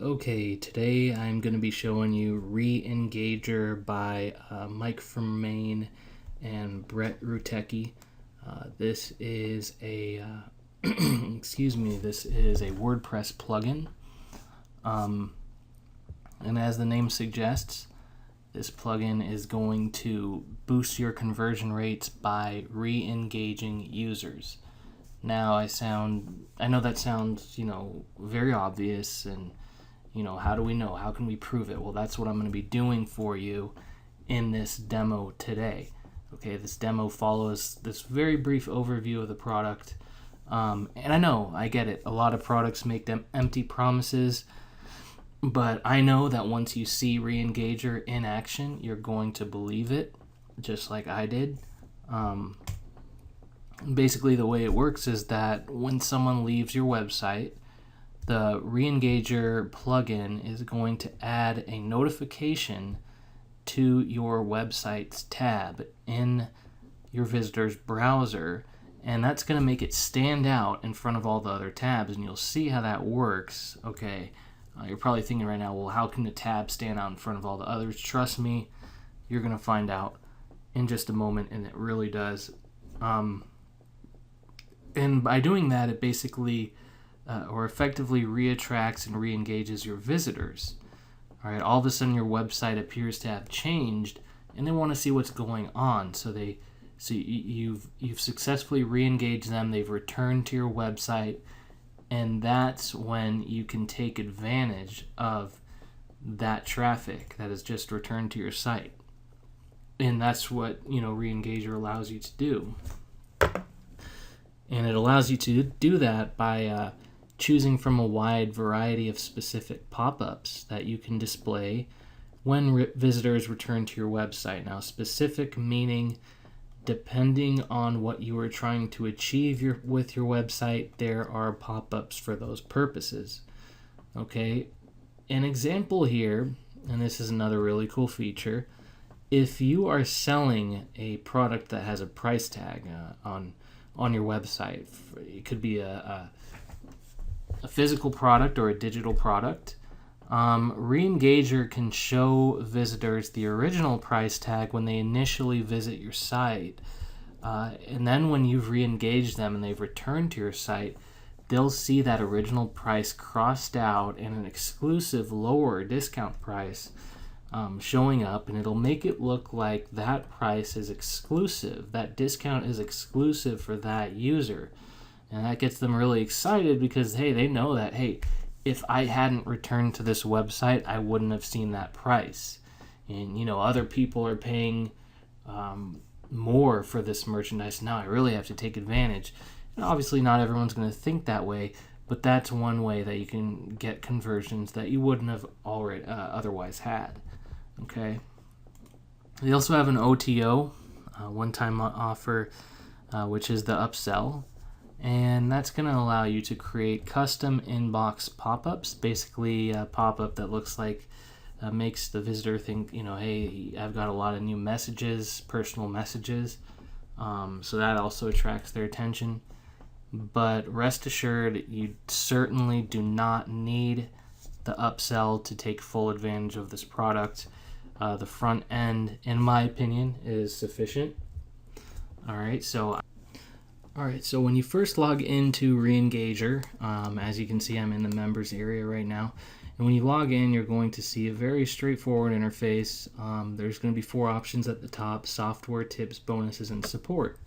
Okay, today I'm going to be showing you Re-Engager by Mike from Maine and Brett Rutecki. This is a this is a WordPress plugin. And as the name suggests, this plugin is going to boost your conversion rates by re-engaging users. Now I know that sounds, very obvious, and how do we know? How can we prove it? Well, that's what I'm going to be doing for you in this demo today. Okay, this demo follows this very brief overview of the product. And I get it. A lot of products make them empty promises, but I know that once you see Re-Engager in action, you're going to believe it, just like I did. Basically, the way it works is that when someone leaves your website, the Re-Engager plugin is going to add a notification to your website's tab in your visitor's browser, and that's going to make it stand out in front of all the other tabs, and you'll see how that works. Okay, you're probably thinking right now, well, how can the tab stand out in front of all the others? Trust me, you're going to find out in just a moment, and it really does. And by doing that, it basically or effectively re-attracts and re-engages your visitors. All right, all of a sudden your website appears to have changed, and they want to see what's going on. So you've successfully re-engaged them. They've returned to your website, and that's when you can take advantage of that traffic that has just returned to your site. And that's what Re-Engager allows you to do. And it allows you to do that by choosing from a wide variety of specific pop-ups that you can display when visitors return to your website. Now, specific meaning depending on what you are trying to achieve with your website, there are pop-ups for those purposes. Okay, an example here, and this is another really cool feature, if you are selling a product that has a price tag on your website, it could be a physical product or a digital product, Re-Engager can show visitors the original price tag when they initially visit your site. And then when you've re-engaged them and they've returned to your site, they'll see that original price crossed out and an exclusive lower discount price showing up, and it'll make it look like that price is exclusive. That discount is exclusive for that user. And that gets them really excited because, hey, they know that, hey, if I hadn't returned to this website, I wouldn't have seen that price. And, other people are paying more for this merchandise. Now I really have to take advantage. And obviously not everyone's going to think that way, but that's one way that you can get conversions that you wouldn't have already otherwise had. Okay. They also have an OTO, one-time offer, which is the upsell. And that's going to allow you to create custom inbox pop-ups, basically a pop-up that looks like makes the visitor think, hey, I've got a lot of new messages, personal messages. So that also attracts their attention. But rest assured, you certainly do not need the upsell to take full advantage of this product. The front end, in my opinion, is sufficient. All right, so when you first log into Re-Engager, as you can see, I'm in the members area right now. And when you log in, you're going to see a very straightforward interface. There's going to be 4 options at the top: software, tips, bonuses, and support.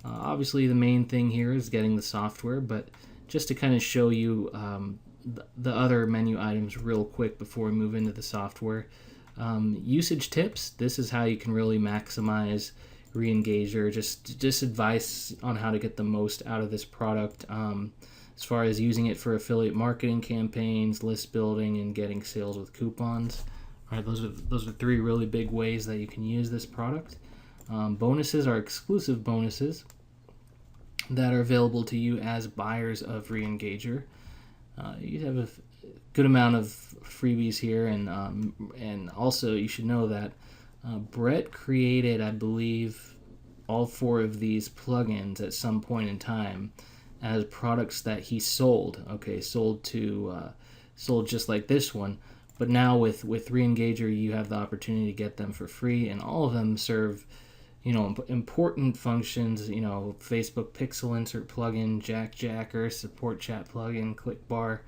Obviously, the main thing here is getting the software, but just to kind of show you the other menu items real quick before we move into the software. Usage tips, this is how you can really maximize Re-Engager, just advice on how to get the most out of this product as far as using it for affiliate marketing campaigns, list building, and getting sales with coupons. All right, those are 3 really big ways that you can use this product. Bonuses are exclusive bonuses that are available to you as buyers of Re-Engager. You have a good amount of freebies here, and also you should know that Brett created, I believe, all 4 of these plugins at some point in time as products that he sold. Okay, sold to sold just like this one. But now with Reengager, you have the opportunity to get them for free, and all of them serve, important functions. Facebook Pixel Insert plugin, Jacker, Support Chat plugin, Clickbar.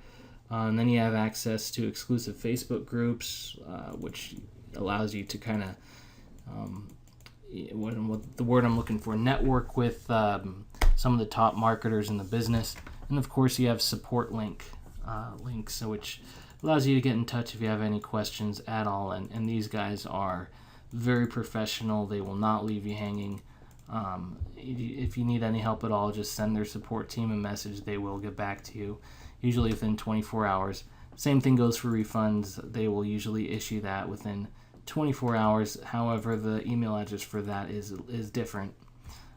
And then you have access to exclusive Facebook groups, which allows you to kind of, what the word I'm looking for, network with some of the top marketers in the business. And of course, you have support links, which allows you to get in touch if you have any questions at all. And these guys are very professional. They will not leave you hanging. If you need any help at all, just send their support team a message. They will get back to you, usually within 24 hours. Same thing goes for refunds. They will usually issue that within 24 hours. However, the email address for that is different.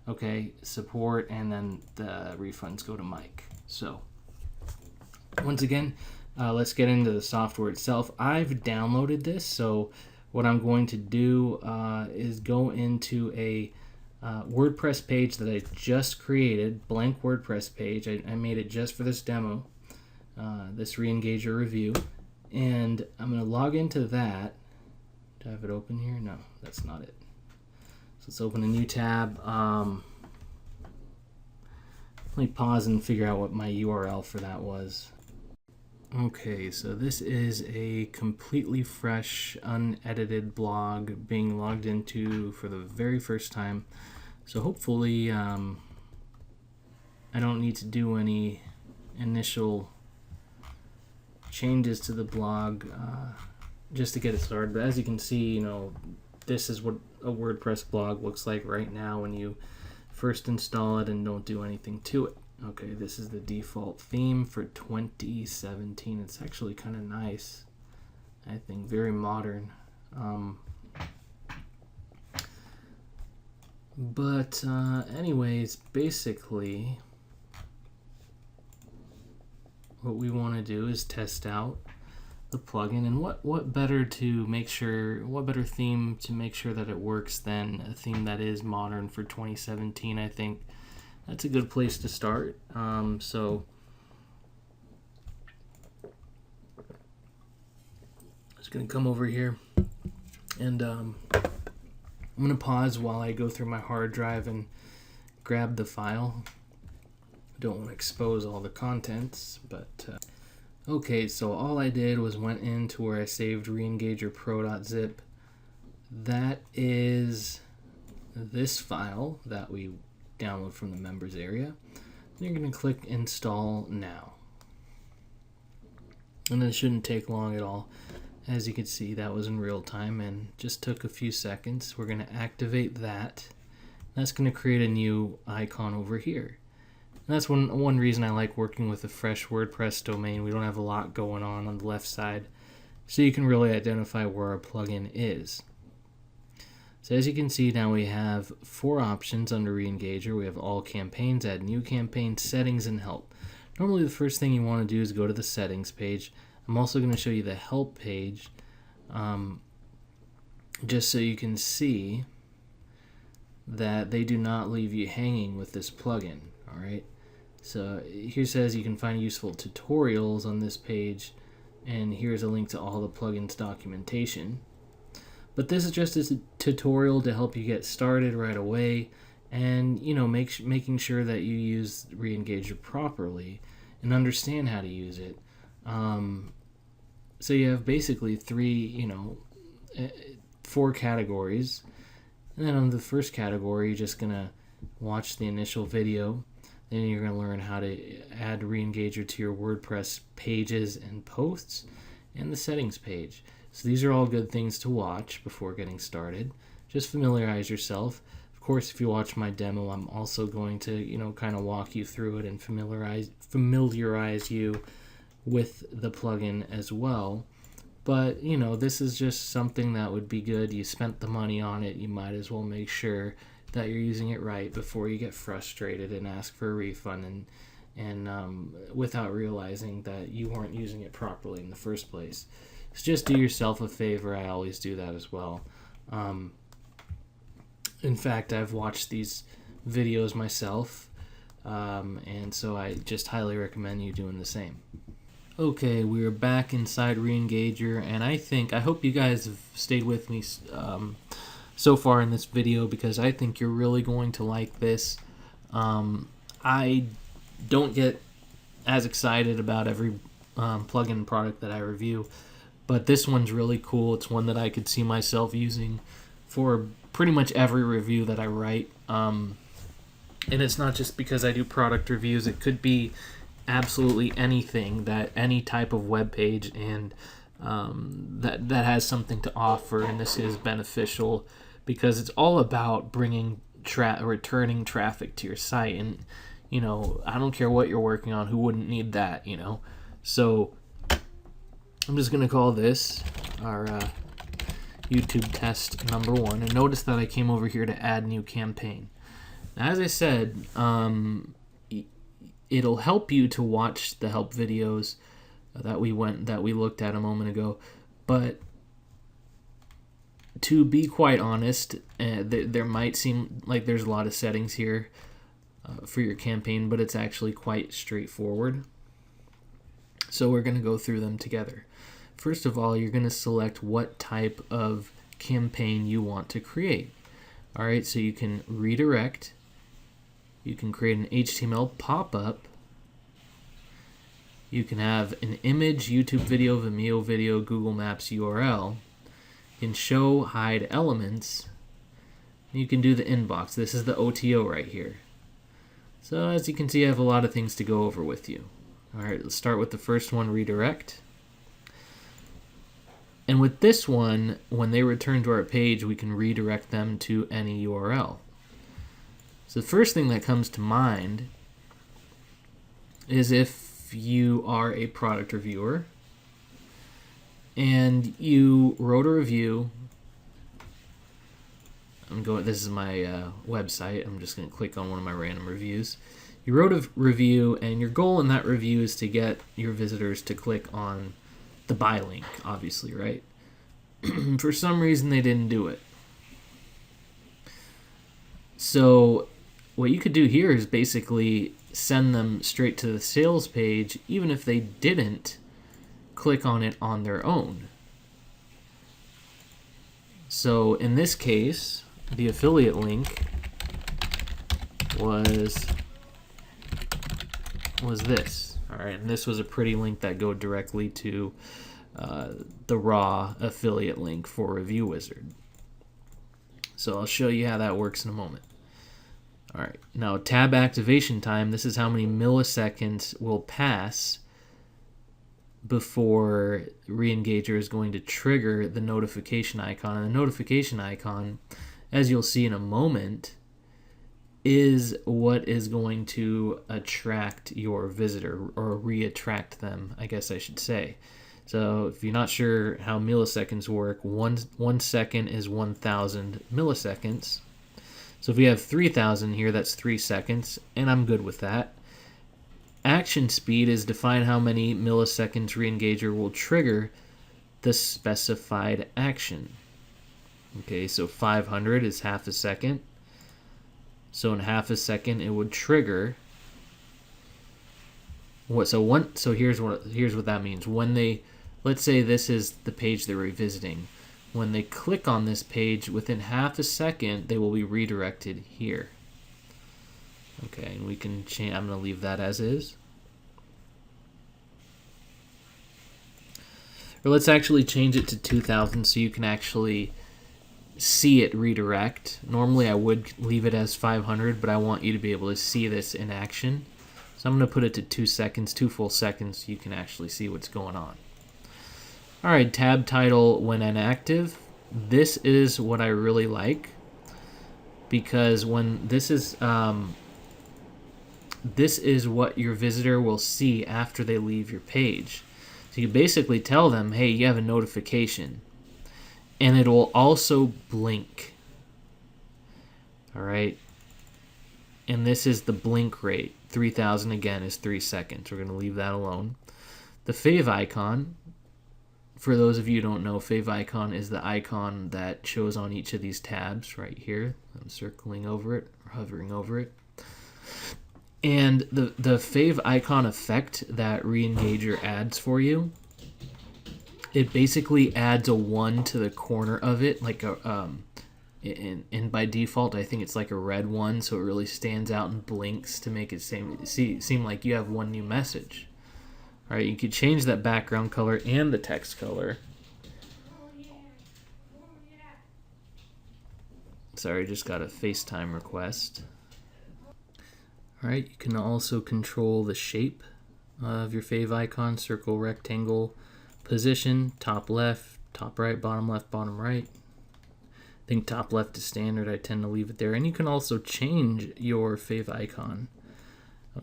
Okay, support, and then the refunds go to Mike. So, once again, let's get into the software itself. I've downloaded this, so what I'm going to do is go into a WordPress page that I just created, blank WordPress page. I made it just for this demo, this Reengager review, and I'm going to log into that. Do I have it open here? No, that's not it. So let's open a new tab. Let me pause and figure out what my URL for that was. Okay, so this is a completely fresh, unedited blog being logged into for the very first time. So hopefully I don't need to do any initial changes to the blog just to get it started. But as you can see, this is what a WordPress blog looks like right now when you first install it and don't do anything to it. Okay, this is the default theme for 2017. It's actually kind of nice, I think, very modern. But anyways, basically what we want to do is test out the plugin, and what better theme to make sure that it works than a theme that is modern for 2017. I think that's a good place to start. So I'm just going to come over here, and I'm going to pause while I go through my hard drive and grab the file. I don't want to expose all the contents, but okay, so all I did was went into where I saved reengagerpro.zip. That is this file that we download from the members area. You're going to click install now, and it shouldn't take long at all. As you can see, that was in real time and just took a few seconds. We're going to activate that. That's going to create a new icon over here. And that's one reason I like working with a fresh WordPress domain. We don't have a lot going on the left side, so you can really identify where our plugin is. So as you can see, now we have 4 options under Reengager. We have all campaigns, add new campaign, settings, and help. Normally the first thing you want to do is go to the settings page. I'm also going to show you the help page, just so you can see that they do not leave you hanging with this plugin. All right. So here says you can find useful tutorials on this page, and here's a link to all the plugins documentation. But this is just a tutorial to help you get started right away, and making sure that you use Reengager properly and understand how to use it. So you have basically 4 categories, and then on the first category, you're just gonna watch the initial video. Then you're going to learn how to add Reengager to your WordPress pages and posts, and the settings page. So these are all good things to watch before getting started. Just familiarize yourself. Of course, if you watch my demo, I'm also going to, kind of walk you through it and familiarize you with the plugin as well. But, this is just something that would be good. You spent the money on it. You might as well make sure that you're using it right before you get frustrated and ask for a refund and without realizing that you weren't using it properly in the first place. So just do yourself a favor. I always do that as well. In fact, I've watched these videos myself, and so I just highly recommend you doing the same. Okay, we're back inside Reengager, and I hope you guys have stayed with me so far in this video, because I think you're really going to like this. I don't get as excited about every plugin product that I review, but this one's really cool. It's one that I could see myself using for pretty much every review that I write. And it's not just because I do product reviews. It could be absolutely anything, that any type of web page, and that has something to offer, and this is beneficial because it's all about bringing returning traffic to your site. And I don't care what you're working on, who wouldn't need that? So I'm just gonna call this our YouTube test number 1, and notice that I came over here to add new campaign. Now, as I said, it'll help you to watch the help videos that we looked at a moment ago, but to be quite honest, there might seem like there's a lot of settings here for your campaign, but it's actually quite straightforward. So we're going to go through them together. First of all, you're going to select what type of campaign you want to create. All right, so you can redirect. You can create an HTML pop-up. You can have an image, YouTube video, Vimeo video, Google Maps URL. You can show, hide elements. You can do the inbox. This is the OTO right here. So as you can see, I have a lot of things to go over with you. All right, let's start with the first one, redirect. And with this one, when they return to our page, we can redirect them to any URL. So the first thing that comes to mind is if you are a product reviewer and you wrote a review. This is my website. I'm just going to click on one of my random reviews. You wrote a review, and your goal in that review is to get your visitors to click on the buy link, obviously, right? For some reason, they didn't do it. So what you could do here is basically send them straight to the sales page, even if they didn't click on it on their own. So in this case, the affiliate link was this. All right, and this was a pretty link that go directly to the raw affiliate link for Review Wizard. So I'll show you how that works in a moment. All right, now tab activation time. This is how many milliseconds will pass before Reengager is going to trigger the notification icon. And the notification icon, as you'll see in a moment, is what is going to attract your visitor, or re-attract them, I guess I should say. So if you're not sure how milliseconds work, one second is 1,000 milliseconds. So if we have 3,000 here, that's 3 seconds, and I'm good with that. Action speed is define how many milliseconds Reengager will trigger the specified action. Okay, so 500 is half a second. So in half a second, it would trigger. So here's what that means. When they, let's say this is the page they're revisiting. When they click on this page, within half a second, they will be redirected here. Okay, and we can change. I'm going to leave that as is. Or let's actually change it to 2,000 so you can actually see it redirect. Normally I would leave it as 500, but I want you to be able to see this in action. So I'm going to put it to 2 seconds, 2 full seconds, so you can actually see what's going on. All right, tab title when inactive. This is what I really like, because when this is what your visitor will see after they leave your page. So you basically tell them, hey, you have a notification, and it will also blink. All right, and this is the blink rate. 3,000 again is 3 seconds. We're going to leave that alone. The Fav icon, for those of you who don't know, Fav icon is the icon that shows on each of these tabs right here. I'm circling over it, or hovering over it. And the Fav Icon effect that Reengager adds for you, it basically adds a 1 to the corner of it, like a and by default I think it's like a red 1, so it really stands out and blinks to make it seem like you have one new message. All right, you could change that background color and the text color. Sorry, just got a FaceTime request. All right, you can also control the shape of your Fav icon: circle, rectangle, position, top left, top right, bottom left, bottom right. I think top left is standard. I tend to leave it there. And you can also change your Fav icon.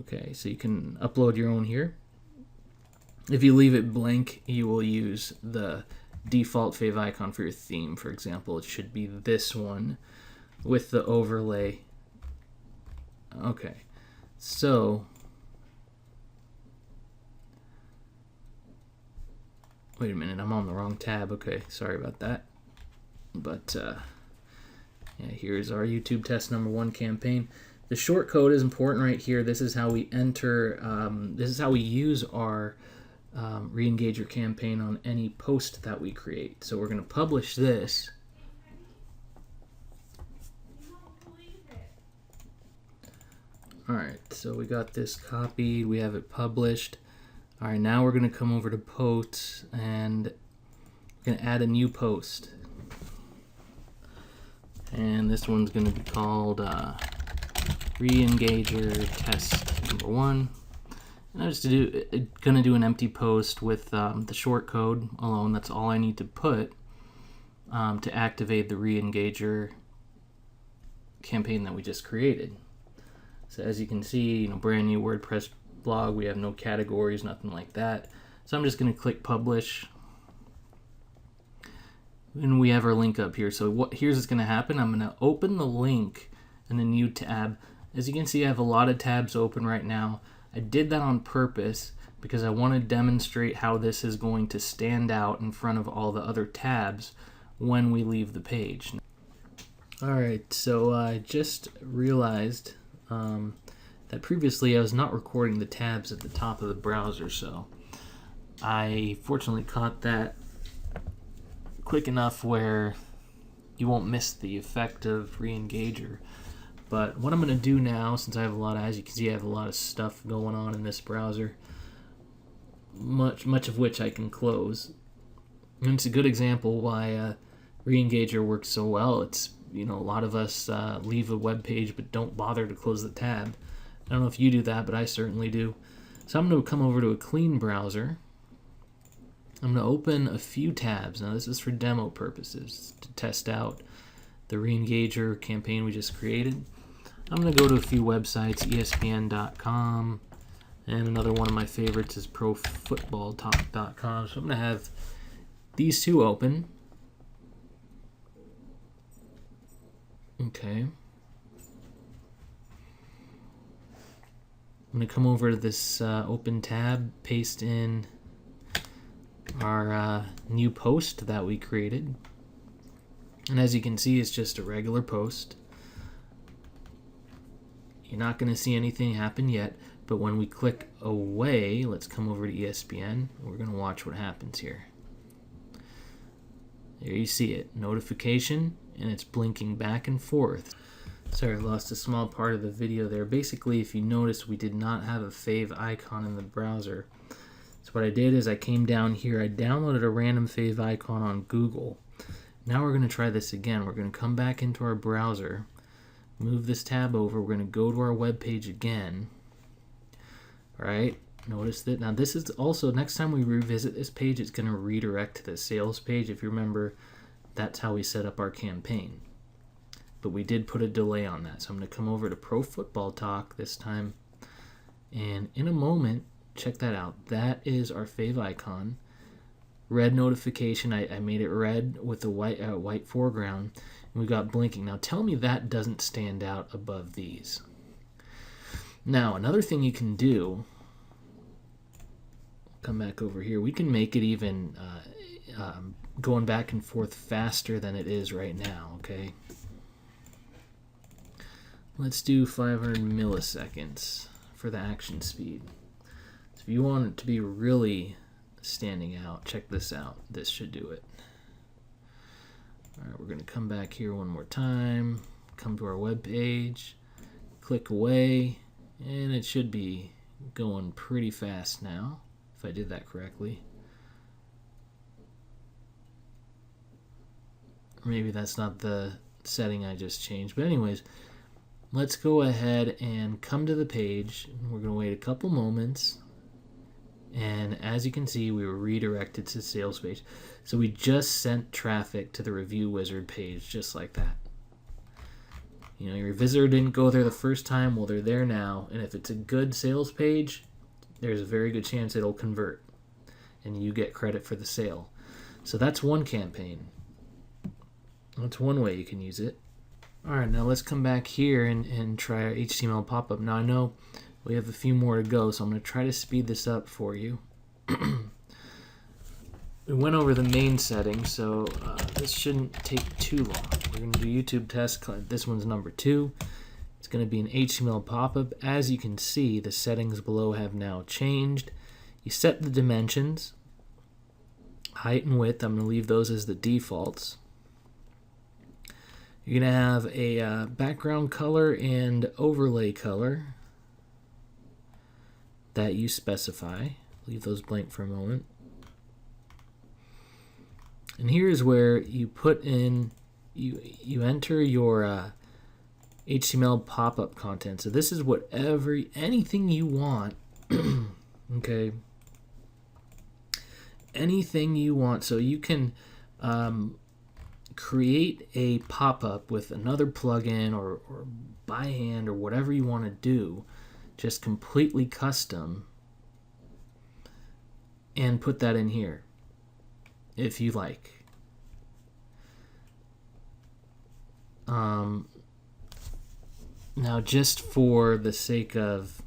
Okay, so you can upload your own here. If you leave it blank, you will use the default Fav icon for your theme. For example, it should be this one with the overlay. Okay, so wait a minute, I'm on the wrong tab. Okay, sorry about that. But yeah, here's our YouTube test number 1 campaign. The short code is important right here. This is how we enter, this is how we use our Reengager campaign on any post that we create. So we're going to publish this. Alright, so we got this copied, we have it published. Alright, now we're going to come over to posts and we're going to add a new post. And this one's going to be called Reengager test number 1. And I'm just going to do an empty post with the short code alone. That's all I need to put to activate the Reengager campaign that we just created. So as you can see, brand new WordPress blog. We have no categories, nothing like that. So I'm just going to click publish. And we have our link up here. So here's what's going to happen. I'm going to open the link in a new tab. As you can see, I have a lot of tabs open right now. I did that on purpose because I want to demonstrate how this is going to stand out in front of all the other tabs when we leave the page. Alright, so I just realized that previously I was not recording the tabs at the top of the browser, so I fortunately caught that quick enough where you won't miss the effect of Reengager. But what I'm going to do now, since I have a lot of, as you can see, I have a lot of stuff going on in this browser, much of which I can close. And it's a good example why Reengager works so well. It's, a lot of us leave a web page but don't bother to close the tab. I don't know if you do that, but I certainly do. So I'm going to come over to a clean browser. I'm going to open a few tabs. Now this is for demo purposes, to test out the Reengager campaign we just created. I'm going to go to a few websites, ESPN.com, and another one of my favorites is ProFootballTalk.com. So I'm going to have these two open. Okay. I'm going to come over to this open tab, paste in our new post that we created. And as you can see, it's just a regular post. You're not going to see anything happen yet, but when we click away, let's come over to ESPN. We're going to watch what happens here. There you see it, notification, and it's blinking back and forth. Sorry, I lost a small part of the video there. Basically, if you notice, we did not have a Fav icon in the browser. So what I did is I came down here, I downloaded a random Fav icon on Google. Now we're going to try this again. We're going to come back into our browser, move this tab over, we're going to go to our web page again. Alright, notice that. Now this is also, next time we revisit this page, it's going to redirect to the sales page. If you remember, that's how we set up our campaign. But we did put a delay on that. So I'm going to come over to Pro Football Talk this time. And in a moment, check that out. That is our Fav icon. Red notification. I made it red with a white foreground. And we got blinking. Now tell me that doesn't stand out above these. Now another thing you can do, come back over here, we can make it even going back and forth faster than it is right now, okay? Let's do 500 milliseconds for the action speed. So if you want it to be really standing out, check this out. This should do it. All right, we're going to come back here one more time, come to our web page, click away, and it should be going pretty fast now, if I did that correctly. Maybe that's not the setting I just changed, but anyways, let's go ahead and come to the page. We're going to wait a couple moments, and as you can see, we were redirected to the sales page. So we just sent traffic to the review wizard page, just like that. You know, your visitor didn't go there the first time, well, they're there now, and if it's a good sales page, there's a very good chance it'll convert, and you get credit for the sale. So that's one campaign. That's one way you can use it. All right, now let's come back here and try our HTML pop-up. Now I know we have a few more to go, so I'm going to try to speed this up for you. We went over the main settings, so this shouldn't take too long. We're going to do YouTube test. This one's number 2. It's going to be an HTML pop-up. As you can see, the settings below have now changed. You set the dimensions, height and width. I'm going to leave those as the defaults. You're going to have a background color and overlay color that you specify. Leave those blank for a moment. And here's where you put in, you enter your HTML pop-up content. So this is anything you want, okay? Anything you want. So you can create a pop-up with another plugin or by hand or whatever you want to do, just completely custom, and put that in here if you like. Now, just for the sake of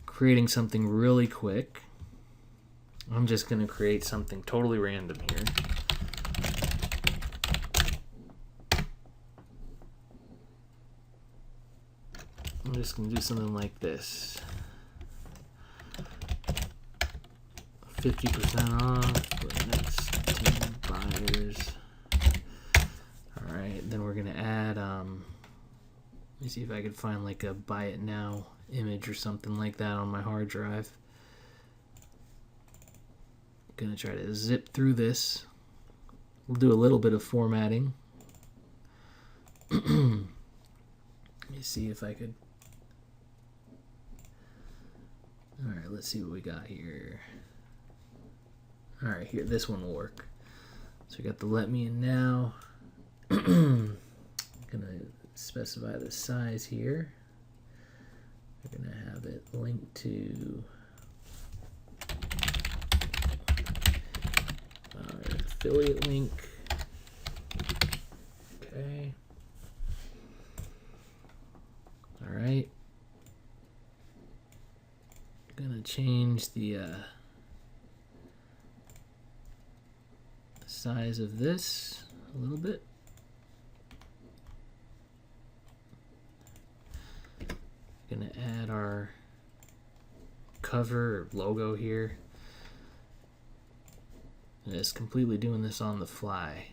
creating something really quick, I'm just going to create something totally random here. I'm just going to do something like this. 50% off for the next 10 buyers. Alright, then we're going to add, let me see if I could find like a buy it now image or something like that on my hard drive. I'm going to try to zip through this. We'll do a little bit of formatting. Let me see if I could. Alright, let's see what we got here. Alright, here, this one will work. So we got the let me in now. I'm going to specify the size here. We're going to have it linked to our affiliate link. Okay. Alright. I'm going to change the size of this a little bit. Going to add our cover or logo here. And it's completely doing this on the fly.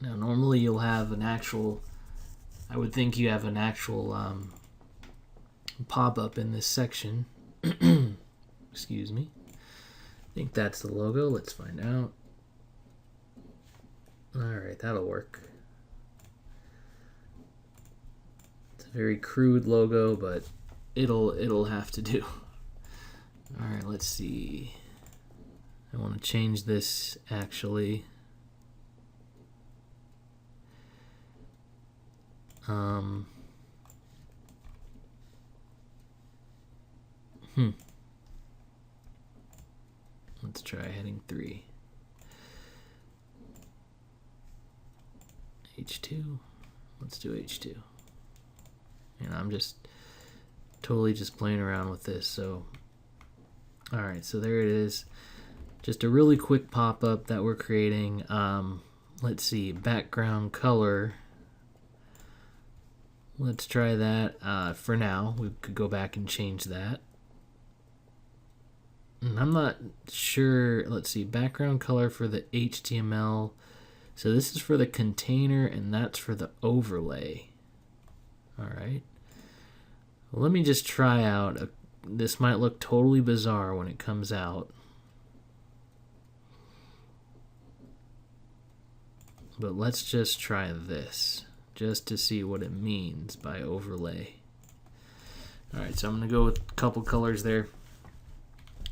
Now, normally you'll have an actual, I would think you have an actual pop-up in this section. Excuse me. I think that's the logo. Let's find out. Alright, that'll work. It's a very crude logo, but it'll have to do. Alright, let's see. I want to change this actually. Let's try heading 3. H2. Let's do H2. And I'm just totally just playing around with this. So, alright, so there it is. Just a really quick pop-up that we're creating. Let's see, background color. Let's try that for now. We could go back and change that. And I'm not sure. Let's see. Background color for the HTML. So this is for the container and that's for the overlay. All right. Well, let me just try out. This might look totally bizarre when it comes out. But let's just try this, just to see what it means by overlay. Alright, so I'm going to go with a couple colors there.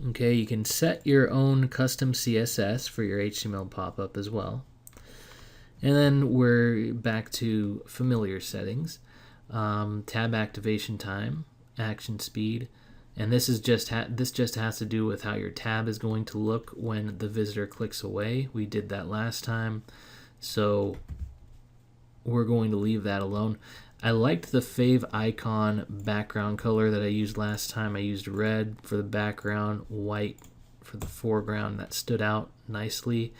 Okay, you can set your own custom CSS for your HTML pop-up as well. And then we're back to familiar settings. Tab activation time, action speed, and this just has to do with how your tab is going to look when the visitor clicks away. We did that last time. So we're going to leave that alone. I liked the Fav Icon background color that I used last time. I used red for the background, white for the foreground. That stood out nicely.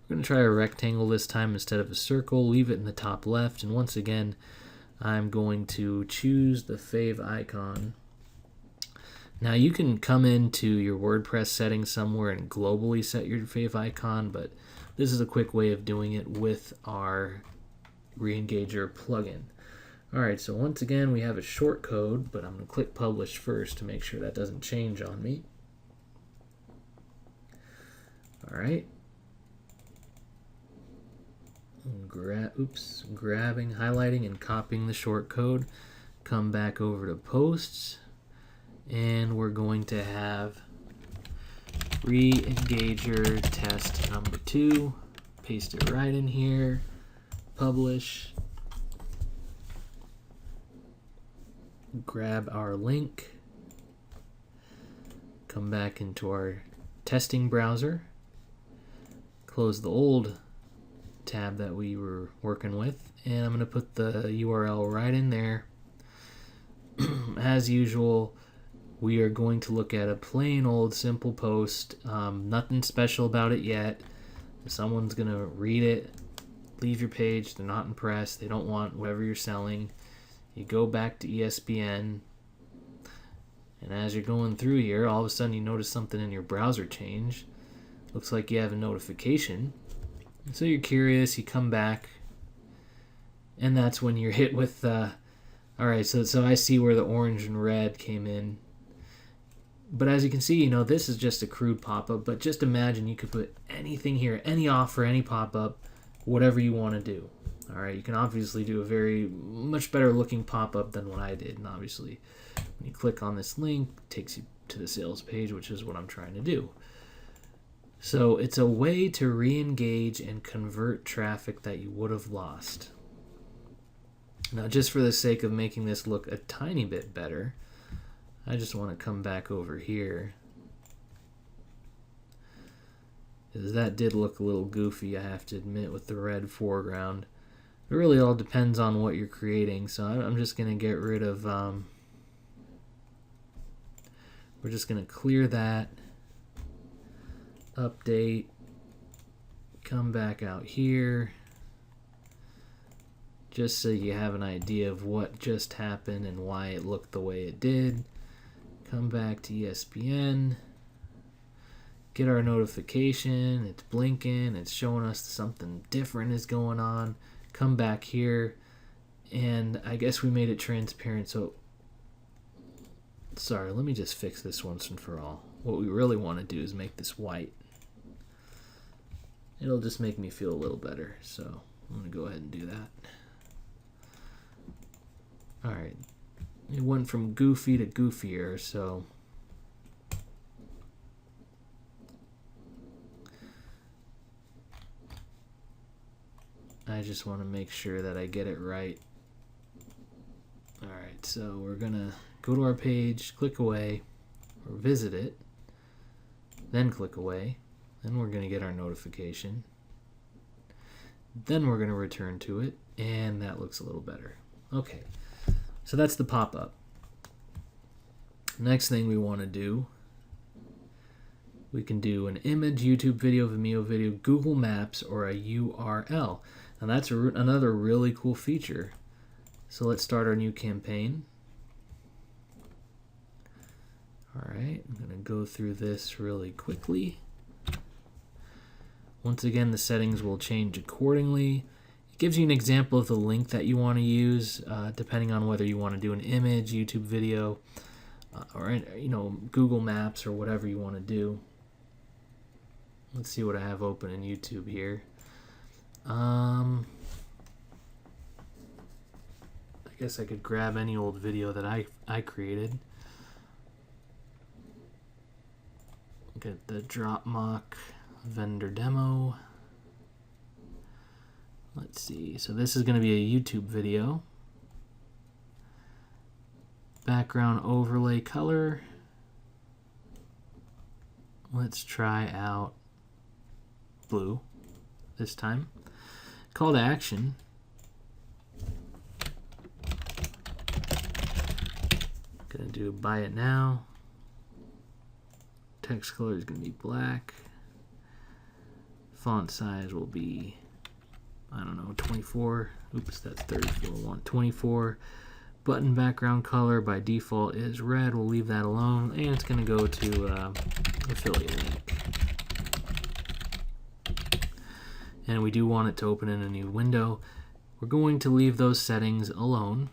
We're going to try a rectangle this time instead of a circle. Leave it in the top left. And once again, I'm going to choose the Fav Icon. Now you can come into your WordPress settings somewhere and globally set your Fav Icon, but this is a quick way of doing it with our Reengager plugin. Alright, so once again we have a short code, but I'm going to click publish first to make sure that doesn't change on me. Alright. Grabbing, highlighting, and copying the short code. Come back over to posts, and we're going to have Reengager test number 2. Paste it right in here. Publish. Grab our link. Come back into our testing browser. Close the old tab that we were working with, and I'm going to put the URL right in there. As usual, we are going to look at a plain old simple post, nothing special about it yet. Someone's going to read it, leave your page, they're not impressed, they don't want whatever you're selling. You go back to ESPN, and as you're going through here, all of a sudden you notice something in your browser change. Looks like you have a notification. So you're curious, you come back, and that's when you're hit with, alright, so I see where the orange and red came in. But as you can see, this is just a crude pop-up, but just imagine you could put anything here, any offer, any pop-up, whatever you want to do. Alright, you can obviously do a very much better looking pop-up than what I did, and obviously when you click on this link, it takes you to the sales page, which is what I'm trying to do. So it's a way to re-engage and convert traffic that you would have lost. Now, just for the sake of making this look a tiny bit better, I just want to come back over here, because that did look a little goofy, I have to admit, with the red foreground. It really all depends on what you're creating, so I'm just going to get rid of, we're just going to clear that, update, come back out here, just so you have an idea of what just happened and why it looked the way it did. Come back to ESPN, get our notification, it's blinking, it's showing us something different is going on. Come back here, and I guess we made it transparent, so sorry, let me just fix this once and for all. What we really want to do is make this white. It'll just make me feel a little better, so I'm going to go ahead and do that. Alright, it went from goofy to goofier, so I just want to make sure that I get it right. Alright, so we're going to go to our page, click away, or visit it, then click away, then we're going to get our notification, then we're going to return to it, and that looks a little better. Okay, so that's the pop-up. Next thing we want to do, we can do an image, YouTube video, Vimeo video, Google Maps, or a URL. Now that's another really cool feature. So let's start our new campaign. Alright, I'm going to go through this really quickly. Once again, the settings will change accordingly. It gives you an example of the link that you want to use, depending on whether you want to do an image, YouTube video, or Google Maps, or whatever you want to do. Let's see what I have open in YouTube here. I guess I could grab any old video that I created. Get the drop mock vendor demo. Let's see. So this is going to be a YouTube video. Background overlay color. Let's try out blue this time. Call to action. Gonna do buy it now. Text color is gonna be black. Font size will be, I don't know, 24. Oops, that's 34. I want 24. Button background color by default is red. We'll leave that alone, and it's gonna go to affiliate link. And we do want it to open in a new window. We're going to leave those settings alone.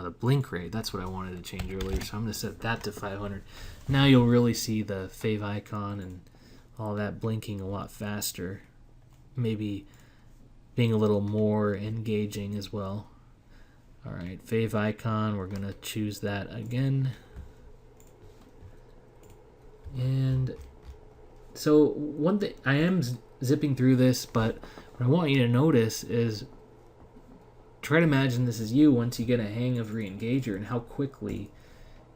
The blink rate, that's what I wanted to change earlier, so I'm going to set that to 500. Now you'll really see the Fav icon and all that blinking a lot faster. Maybe being a little more engaging as well. Alright, Fav icon, we're going to choose that again. And so one thing, I am zipping through this, but what I want you to notice is try to imagine this is you once you get a hang of Reengager and how quickly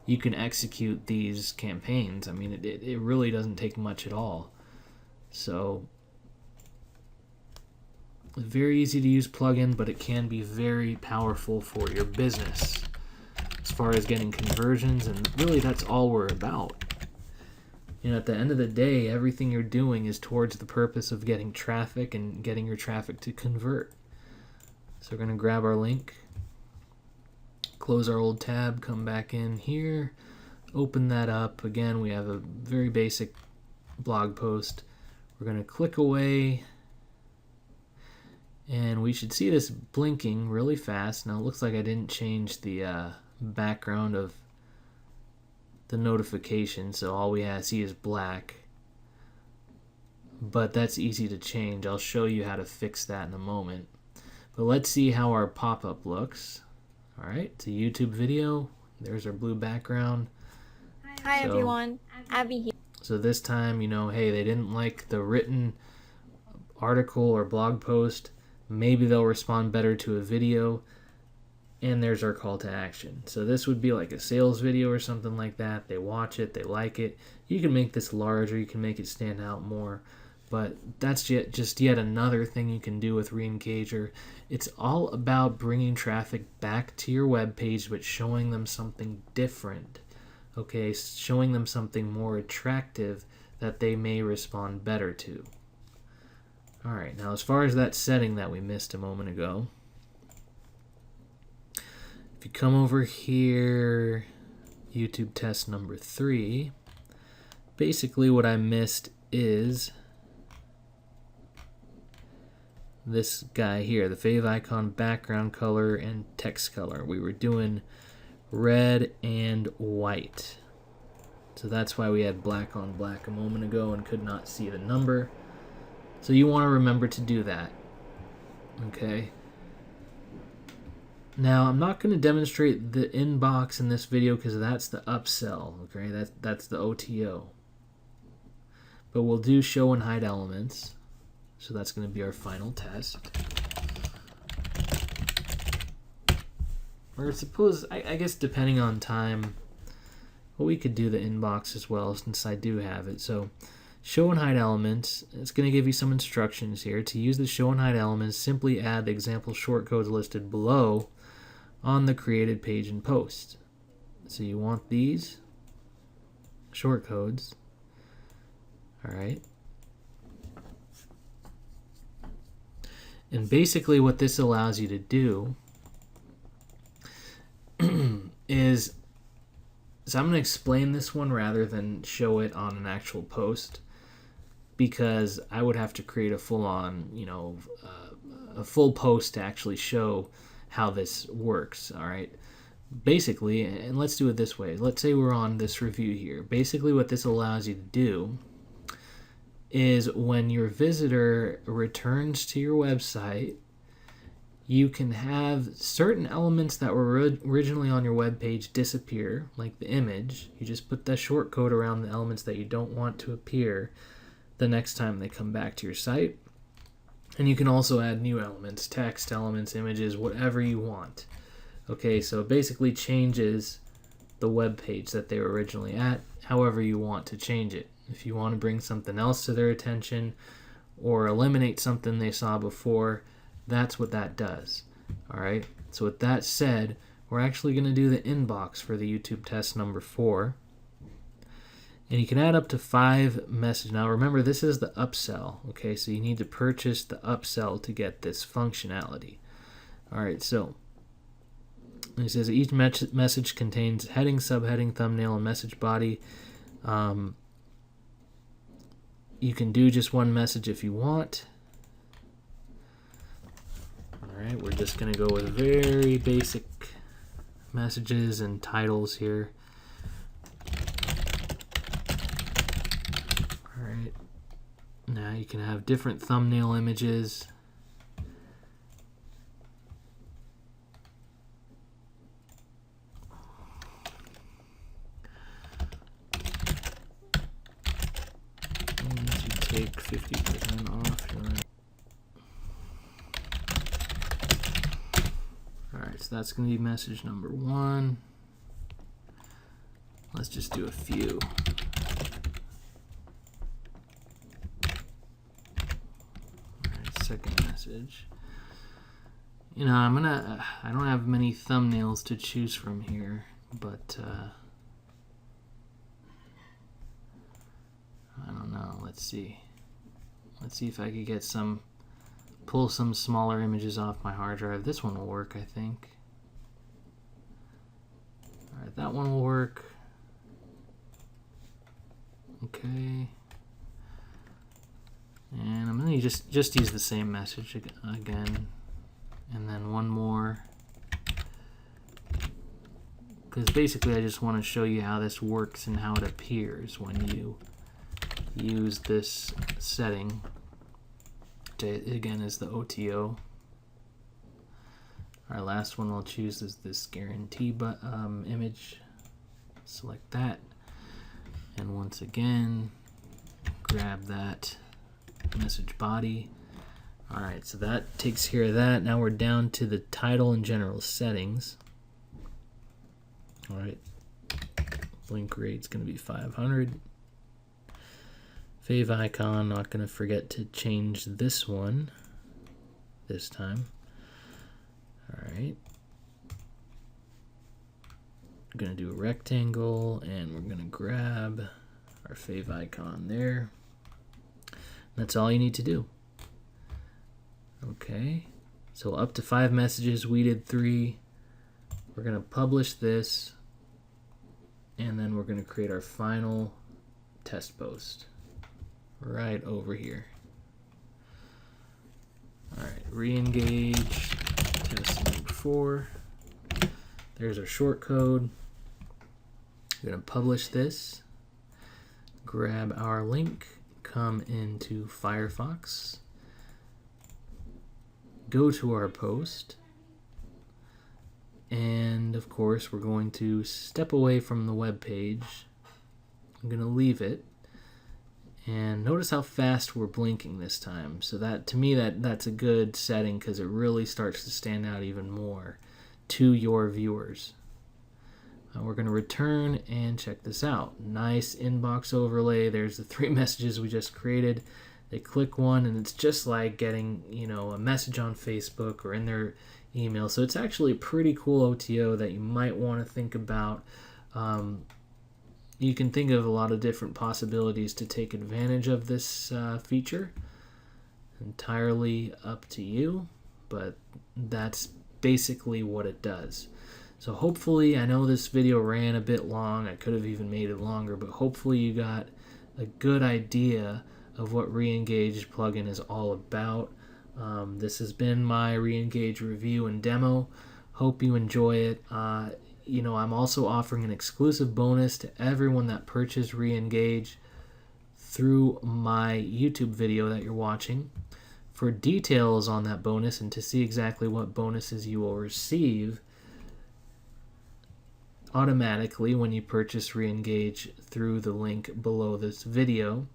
you can execute these campaigns. I mean, it really doesn't take much at all. So, very easy to use plugin, but it can be very powerful for your business as far as getting conversions, and really that's all we're about. You know, at the end of the day, everything you're doing is towards the purpose of getting traffic and getting your traffic to convert. So we're going to grab our link, close our old tab, come back in here, open that up. Again, we have a very basic blog post. We're going to click away, and we should see this blinking really fast. Now it looks like I didn't change the background of the notification, so all we see is black. But that's easy to change. I'll show you how to fix that in a moment. But let's see how our pop-up looks. Alright, it's a YouTube video. There's our blue background. Hi everyone, Abby here. So this time, hey, they didn't like the written article or blog post. Maybe they'll respond better to a video. And there's our call to action. So this would be like a sales video or something like that. They watch it, they like it. You can make this larger, you can make it stand out more. But that's just yet another thing you can do with Reengager. It's all about bringing traffic back to your web page, but showing them something different. Okay, showing them something more attractive that they may respond better to. Alright, now as far as that setting that we missed a moment ago, if you come over here, YouTube test number 3, basically what I missed is this guy here, the Fav icon background color and text color. We were doing red and white. So that's why we had black on black a moment ago and could not see the number. So you want to remember to do that. Okay. Now I'm not going to demonstrate the inbox in this video because that's the upsell. Okay, that's the OTO. But we'll do show and hide elements. So that's going to be our final test. Or suppose, I guess depending on time, well, we could do the inbox as well since I do have it. So show and hide elements, it's going to give you some instructions here. To use the show and hide elements, simply add the example shortcodes listed below on the created page and post. So you want these shortcodes. Alright. And basically what this allows you to do is, so I'm going to explain this one rather than show it on an actual post, because I would have to create a full-on, a full post to actually show how this works, all right? Basically, and let's do it this way. Let's say we're on this review here. Basically what this allows you to do is when your visitor returns to your website, you can have certain elements that were originally on your web page disappear, like the image. You just put that short code around the elements that you don't want to appear the next time they come back to your site. And you can also add new elements, text elements, images, whatever you want. Okay, so it basically changes the web page that they were originally at, however you want to change it. If you want to bring something else to their attention or eliminate something they saw before, that's what that does. All right, so with that said, we're actually going to do the inbox for the YouTube test number 4. And you can add up to 5 messages. Now remember, this is the upsell, okay? So you need to purchase the upsell to get this functionality. All right, so it says each message contains heading, subheading, thumbnail, and message body. You can do just one message if you want. All right, we're just going to go with very basic messages and titles here. All right, now you can have different thumbnail images. Take 50% off your... Alright, so that's going to be message number 1. Let's just do a few. Alright, second message. You know, I don't have many thumbnails to choose from here, but I don't know. Let's see. Let's see if I could get pull some smaller images off my hard drive. This one will work, I think. Alright, that one will work. Okay. And I'm going to just use the same message again. And then one more. Because basically I just want to show you how this works and how it appears when you use this setting. Again, is the OTO. Our last one we'll choose is this guarantee image. Select that, and once again grab that message body. Alright, so that takes care of that. Now we're down to the title and general settings. Alright, link rate's going to be 500. Fav icon, not going to forget to change this one this time. Alright. We're going to do a rectangle, and we're going to grab our Fav icon there. That's all you need to do. Okay. So up to 5 messages, we did 3. We're going to publish this, and then we're going to create our final test post. Right over here. Alright, re-engage, test number 4. There's our short code. We're going to publish this, grab our link, come into Firefox, go to our post, and of course we're going to step away from the web page. I'm going to leave it. And notice how fast we're blinking this time. So that, to me, that's a good setting because it really starts to stand out even more to your viewers. We're going to return and check this out. Nice inbox overlay. There's the 3 messages we just created. They click one, and it's just like getting, a message on Facebook or in their email. So it's actually a pretty cool OTO that you might want to think about. You can think of a lot of different possibilities to take advantage of this feature. entirely up to you, but that's basically what it does. So hopefully, I know this video ran a bit long, I could have even made it longer, but hopefully you got a good idea of what Reengage plugin is all about. This has been my Reengage review and demo. Hope you enjoy it. I'm also offering an exclusive bonus to everyone that purchased Reengage through my YouTube video that you're watching. For details on that bonus and to see exactly what bonuses you will receive automatically when you purchase Reengage through the link below this video,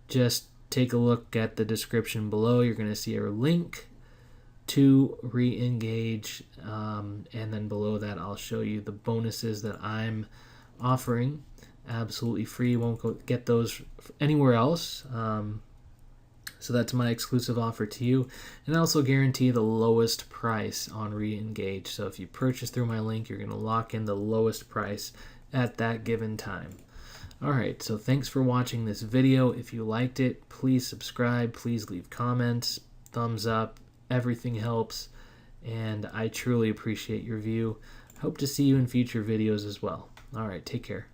just take a look at the description below. You're going to see a link to Reengage, and then below that I'll show you the bonuses that I'm offering absolutely free. You won't get those anywhere else. So that's my exclusive offer to you, and I also guarantee the lowest price on Reengage. So if you purchase through my link, you're going to lock in the lowest price at that given time. Alright, so thanks for watching this video. If you liked it, please subscribe, please leave comments, thumbs up, everything helps, and I truly appreciate your view. Hope to see you in future videos as well. Alright, take care.